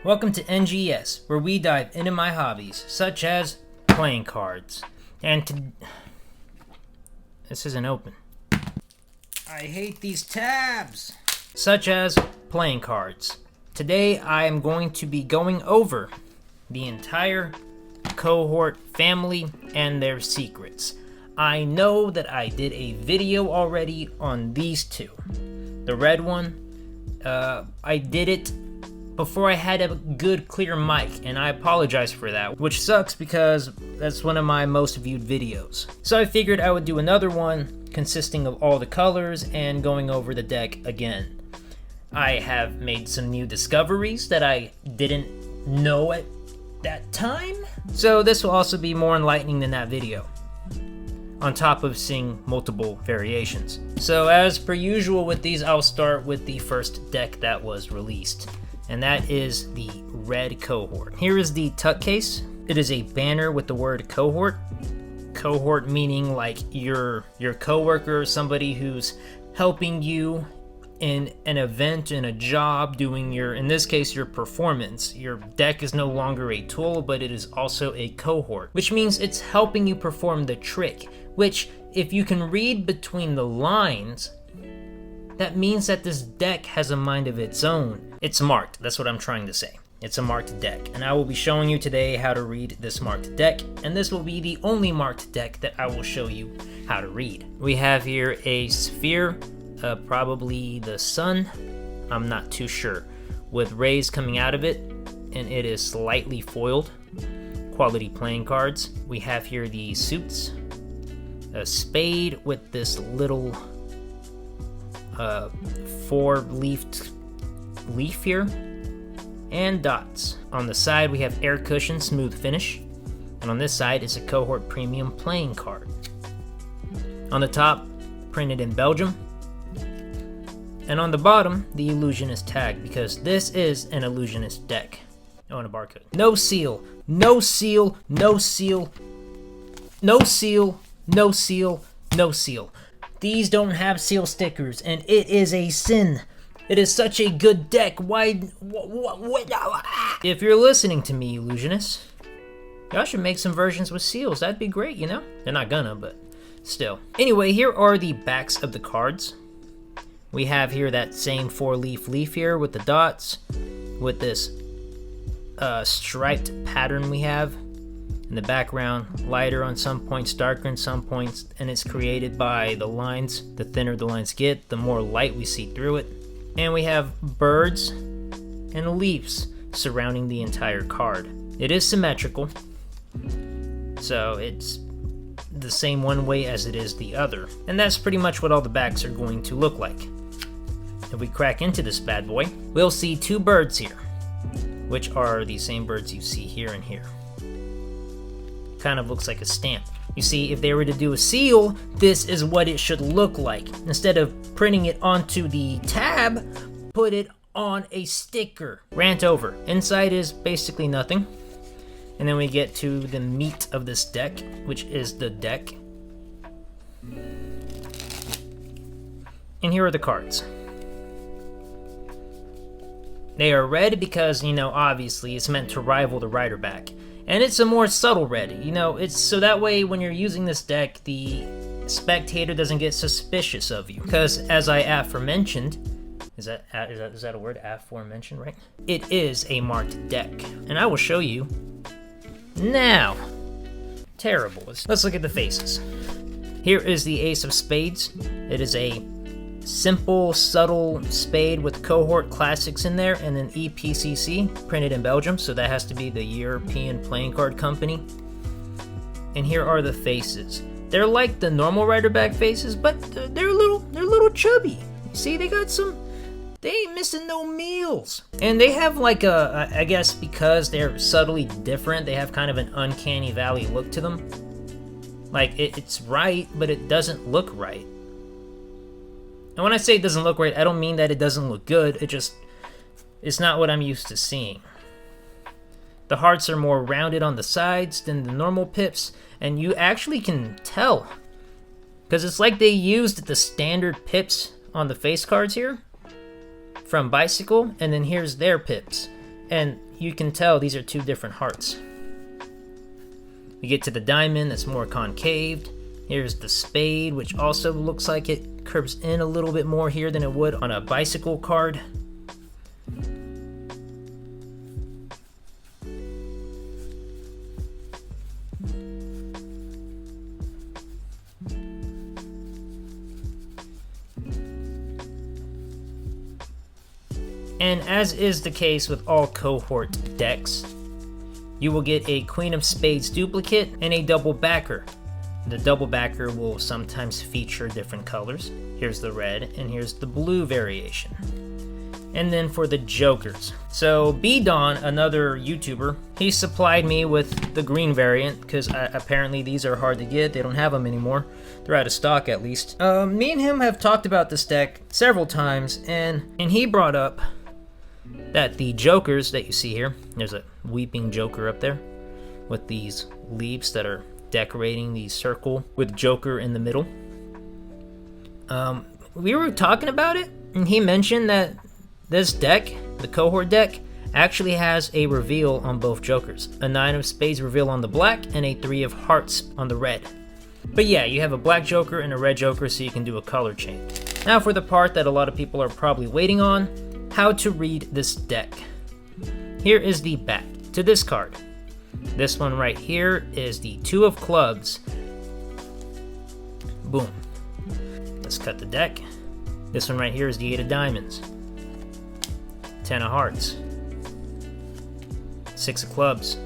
Welcome to NGS, where we dive into my hobbies, such as playing cards. This isn't open. I hate these tabs! Such as playing cards. Today I am going to be going over the entire Cohort family and their secrets. I know that I did a video already on these two. The red one, I did it before I had a good clear mic, and I apologize for that, which sucks because that's one of my most viewed videos. So I figured I would do another one consisting of all the colors and going over the deck again. I have made some new discoveries that I didn't know at that time, so this will also be more enlightening than that video, on top of seeing multiple variations. So as per usual with these, I'll start with the first deck that was released, and that is the red Cohort. Here is the tuck case. It is a banner with the word Cohort. Cohort meaning like your coworker, somebody who's helping you in an event, in a job, doing your, in this case, your performance. Your deck is no longer a tool, but it is also a cohort, which means it's helping you perform the trick, which if you can read between the lines, that means that this deck has a mind of its own. It's marked, that's what I'm trying to say. It's a marked deck, and I will be showing you today how to read this marked deck, and this will be the only marked deck that I will show you how to read. We have here a sphere, probably the sun, I'm not too sure, with rays coming out of it, and it is slightly foiled. Quality playing cards. We have here the suits, a spade with this little four-leafed leaf here, and dots. On the side we have air cushion smooth finish, and on this side is a Cohort premium playing card. On the top, printed in Belgium, and on the bottom, the Ellusionist tag, because this is an Ellusionist deck. Oh, and a barcode. No seal, no seal, no seal, no seal, no seal, no seal. These don't have seal stickers, and it is a sin. It is such a good deck. Why? If you're listening to me, Ellusionists, y'all should make some versions with seals. That'd be great, you know? They're not gonna, but still. Anyway, here are the backs of the cards. We have here that same four-leaf leaf here with the dots, with this striped pattern we have. In the background, lighter on some points, darker in some points, and it's created by the lines. The thinner the lines get, the more light we see through it. And we have birds and leaves surrounding the entire card. It is symmetrical, so it's the same one way as it is the other. And that's pretty much what all the backs are going to look like. If we crack into this bad boy, we'll see two birds here, which are the same birds you see here and here. Kind of looks like a stamp. You see, if they were to do a seal, this is what it should look like. Instead of printing it onto the tab, put it on a sticker. Rant over. Inside is basically nothing. And then we get to the meat of this deck, which is the deck. And here are the cards. They are red because, you know, obviously it's meant to rival the Rider back. And it's a more subtle red, you know, it's so that way when you're using this deck, the spectator doesn't get suspicious of you. Because as I aforementioned, is that a word, aforementioned, right? It is a marked deck, and I will show you now. Terrible. Let's look at the faces. Here is the Ace of Spades. It is a simple, subtle spade with Cohort classics in there, and then EPCC, printed in Belgium, so that has to be the European Playing Card Company. And here are the faces. They're like the normal Rider back faces, but they're a little chubby. See, they ain't missing no meals. And they have like I guess because they're subtly different, they have kind of an uncanny valley look to them. Like, it's right, but it doesn't look right. And when I say it doesn't look right, I don't mean that it doesn't look good, it's not what I'm used to seeing. The hearts are more rounded on the sides than the normal pips, and you actually can tell, because it's like they used the standard pips on the face cards here, from Bicycle, and then here's their pips. And you can tell these are two different hearts. We get to the diamond that's more concaved. Here's the spade, which also looks like it curves in a little bit more here than it would on a bicycle card. And as is the case with all cohort decks, you will get a Queen of Spades duplicate and a double backer. The double backer will sometimes feature different colors. Here's the red and here's the blue variation. And then for the jokers. So B-Don, another YouTuber, he supplied me with the green variant because apparently these are hard to get. They don't have them anymore. They're out of stock at least. Me and him have talked about this deck several times, and he brought up that the jokers that you see here, there's a weeping joker up there with these leaves that are decorating the circle with joker in the middle. We were talking about it, and he mentioned that this deck, the cohort deck, actually has a reveal on both jokers. A 9 of spades reveal on the black and a 3 of hearts on the red. But yeah, you have a black joker and a red joker, so you can do a color change. Now for the part that a lot of people are probably waiting on, how to read this deck. Here is the back to this card. This one right here is the 2 of clubs. Boom. Let's cut the deck. This one right here is the 8 of diamonds. 10 of hearts. 6 of clubs.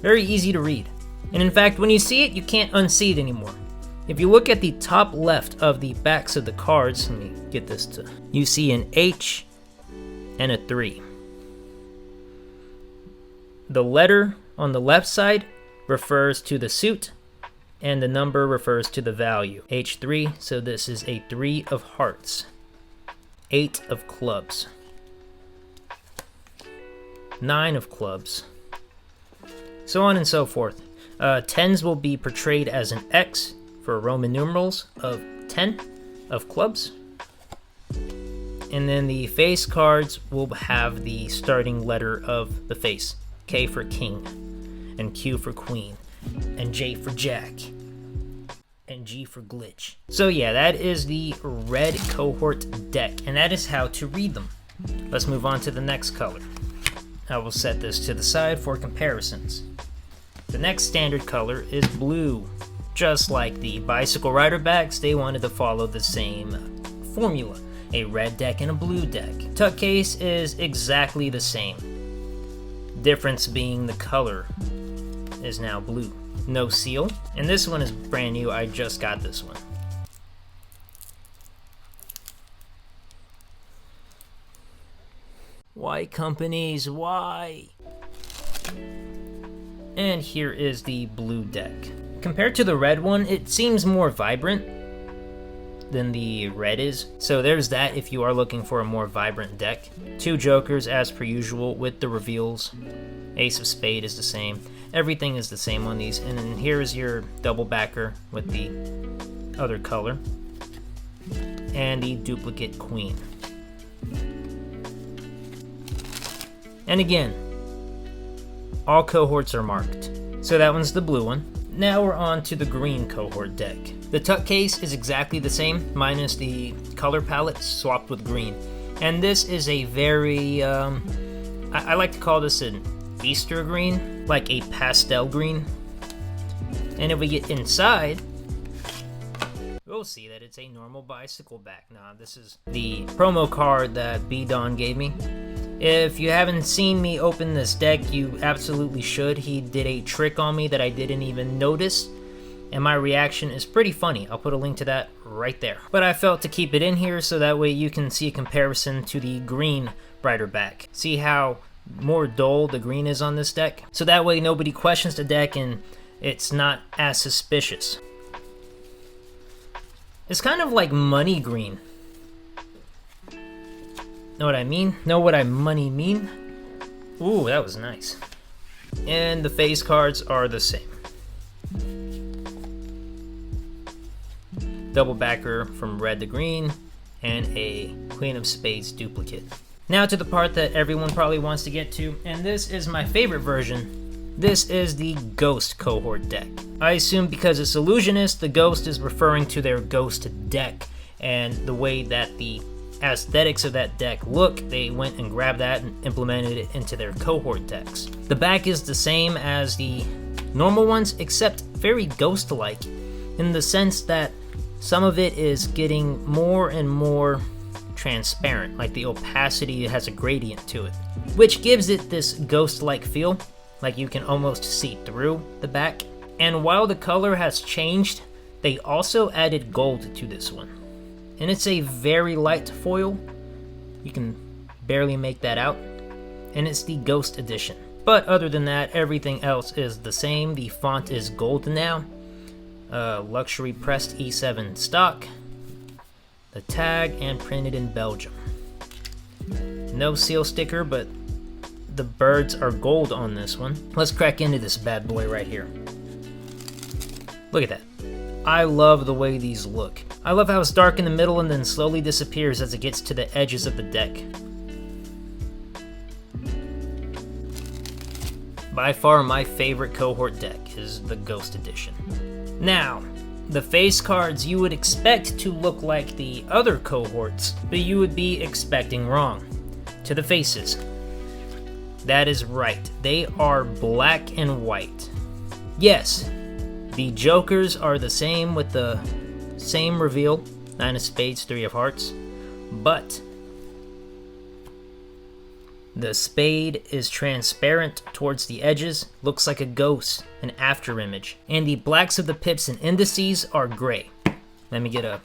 Very easy to read. And in fact, when you see it, you can't unsee it anymore. If you look at the top left of the backs of the cards, let me get this to, you see an H and a 3. The letter on the left side refers to the suit, and the number refers to the value. H3, so this is a 3 of hearts. 8 of clubs. 9 of clubs. So on and so forth. 10s will be portrayed as an X for Roman numerals of 10 of clubs. And then the face cards will have the starting letter of the face. K for king, and Q for queen, and J for jack, and G for glitch. So yeah, that is the red cohort deck, and that is how to read them. Let's move on to the next color. I will set this to the side for comparisons. The next standard color is blue. Just like the bicycle rider backs, they wanted to follow the same formula. A red deck and a blue deck. Tuck case is exactly the same. Difference being the color is now blue. No seal. And this one is brand new. I just got this one. Why companies? Why? And here is the blue deck. Compared to the red one, it seems more vibrant than the red is. So there's that if you are looking for a more vibrant deck. 2 jokers as per usual with the reveals. Ace of spade is the same. Everything is the same on these. And then here is your double backer with the other color. And the duplicate queen. And again, all cohorts are marked. So that one's the blue one. Now we're on to the green cohort deck. The tuck case is exactly the same, minus the color palette swapped with green. And this is a very, I like to call this an Easter green, like a pastel green. And if we get inside, we'll see that it's a normal bicycle back. Now, this is the promo card that B-Don gave me. If you haven't seen me open this deck, you absolutely should. He did a trick on me that I didn't even notice, and my reaction is pretty funny. I'll put a link to that right there. But I felt to keep it in here so that way you can see a comparison to the green brighter back. See how more dull the green is on this deck? So that way nobody questions the deck and it's not as suspicious. It's kind of like money green. Know what I mean? Know what I money mean? Ooh, that was nice. And the face cards are the same. Double backer from red to green, and a Queen of Spades duplicate. Now to the part that everyone probably wants to get to, and this is my favorite version. This is the Ghost Cohort deck. I assume because it's Ellusionist, the Ghost is referring to their Ghost deck, and the way that the aesthetics of that deck look, they went and grabbed that and implemented it into their Cohort decks. The back is the same as the normal ones, except very Ghost-like, in the sense that some of it is getting more and more transparent, like the opacity has a gradient to it, which gives it this Ghost-like feel, like you can almost see through the back. And while the color has changed, they also added gold to this one. And it's a very light foil. You can barely make that out. And it's the Ghost edition. But other than that, everything else is the same. The font is gold now. Luxury pressed E7 stock. The tag, and printed in Belgium. No seal sticker, but the birds are gold on this one. Let's crack into this bad boy right here. Look at that. I love the way these look. I love how it's dark in the middle and then slowly disappears as it gets to the edges of the deck. By far my favorite Cohort deck is the Ghost Edition. Now, the face cards you would expect to look like the other Cohorts, but you would be expecting wrong. To the faces. That is right, they are black and white. Yes, the Jokers are the same with the same reveal, 9 of Spades, 3 of Hearts, but the spade is transparent towards the edges, looks like a ghost, an after image, and the blacks of the pips and indices are gray. Let me get a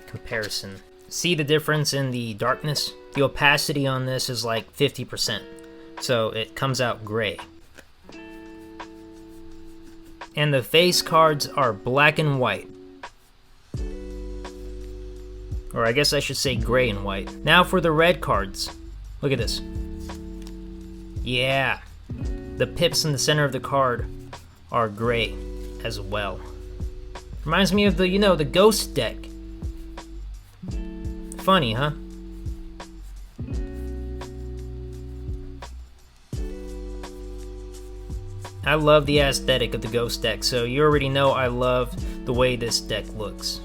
comparison. See the difference in the darkness? The opacity on this is like 50%, so it comes out gray. And the face cards are black and white. Or I guess I should say gray and white. Now for the red cards. Look at this. Yeah. The pips in the center of the card are gray as well. Reminds me of the, the Ghost deck. Funny, huh? I love the aesthetic of the Ghost deck, so you already know I love the way this deck looks.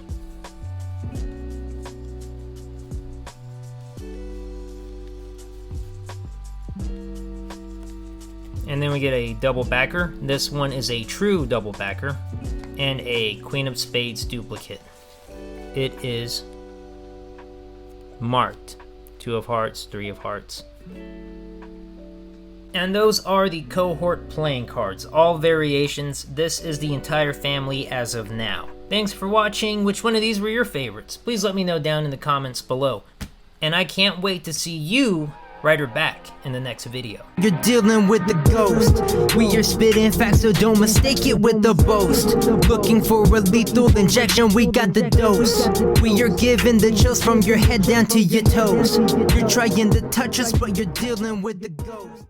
And then we get a double backer. This one is a true double backer and a Queen of Spades duplicate. It is marked 2 of Hearts, 3 of Hearts. And those are the Cohort playing cards, all variations. This is the entire family as of now. Thanks for watching. Which one of these were your favorites? Please let me know down in the comments below. And I can't wait to see you write her back in the next video. You're dealing with the ghost. We are spitting facts, so don't mistake it with the boast. Looking for a lethal injection, we got the dose. We are giving the chills from your head down to your toes. You're trying to touch us, but you're dealing with the ghost.